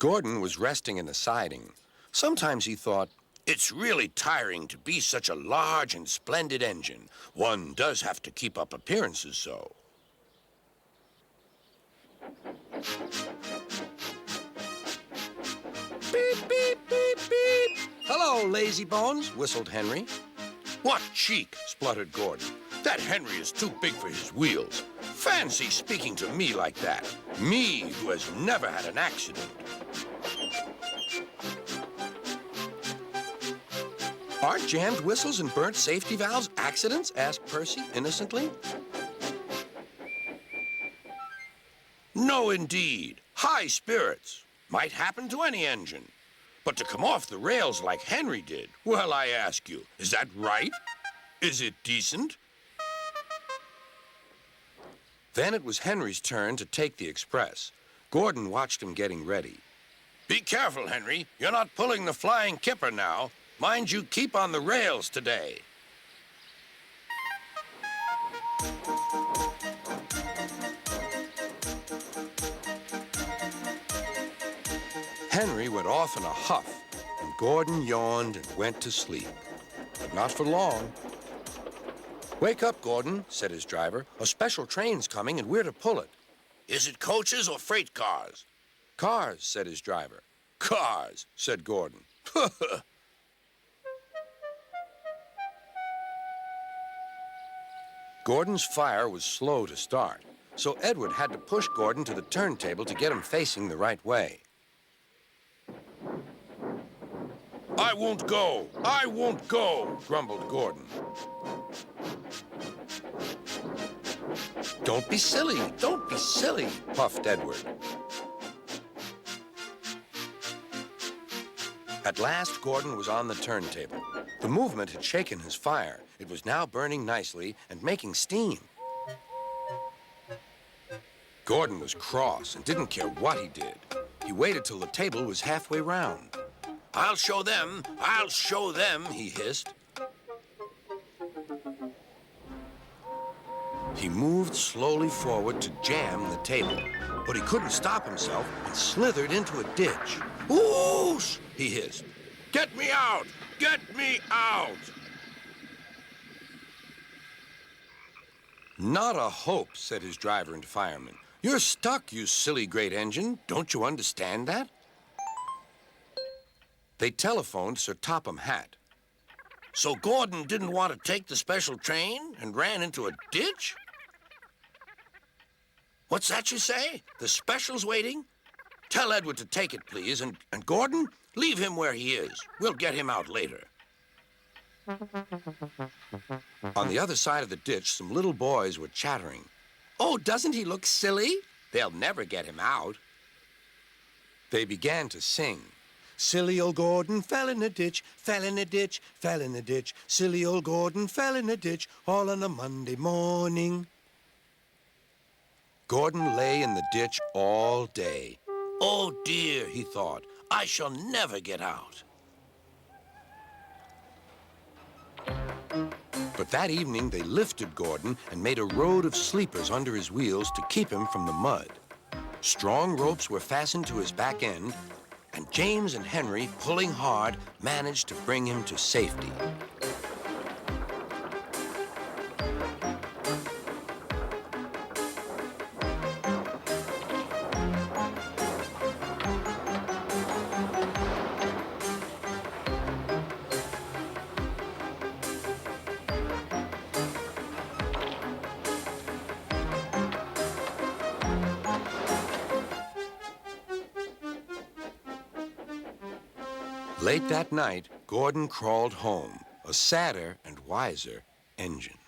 Gordon was resting in the siding. Sometimes he thought, it's really tiring to be such a large and splendid engine. One does have to keep up appearances so. Beep, beep, beep, beep. Hello, lazy bones, whistled Henry. What cheek, spluttered Gordon. That Henry is too big for his wheels. Fancy speaking to me like that. Me, who has never had an accident. Aren't jammed whistles and burnt safety valves accidents? Asked Percy innocently. No, indeed. High spirits. Might happen to any engine. But to come off the rails like Henry did, well, I ask you, is that right? Is it decent? Then it was Henry's turn to take the express. Gordon watched him getting ready. Be careful, Henry. You're not pulling the flying kipper now. Mind you keep on the rails today. Henry went off in a huff, and Gordon yawned and went to sleep. But not for long. Wake up, Gordon, said his driver. A special train's coming, and we're to pull it. Is it coaches or freight cars? Cars, said his driver. Cars, said Gordon. Gordon's fire was slow to start, so Edward had to push Gordon to the turntable to get him facing the right way. I won't go! I won't go! Grumbled Gordon. Don't be silly! Don't be silly! Puffed Edward. At last, Gordon was on the turntable. The movement had shaken his fire. It was now burning nicely and making steam. Gordon was cross and didn't care what he did. He waited till the table was halfway round. I'll show them, he hissed. He moved slowly forward to jam the table, but he couldn't stop himself and slithered into a ditch. Whoosh! He hissed. Get me out! Get me out! Not a hope, said his driver and fireman. You're stuck, you silly great engine. Don't you understand that? They telephoned Sir Topham Hatt. So Gordon didn't want to take the special train and ran into a ditch? What's that you say? The special's waiting? Tell Edward to take it, please, and Gordon, leave him where he is. We'll get him out later. On the other side of the ditch, some little boys were chattering. Oh, doesn't he look silly? They'll never get him out. They began to sing. Silly old Gordon fell in a ditch, fell in a ditch, fell in a ditch. Silly old Gordon fell in a ditch, all on a Monday morning. Gordon lay in the ditch all day. Oh dear, he thought, I shall never get out. But that evening they lifted Gordon and made a road of sleepers under his wheels to keep him from the mud. Strong ropes were fastened to his back end, and James and Henry, pulling hard, managed to bring him to safety. Late that night, Gordon crawled home, a sadder and wiser engine.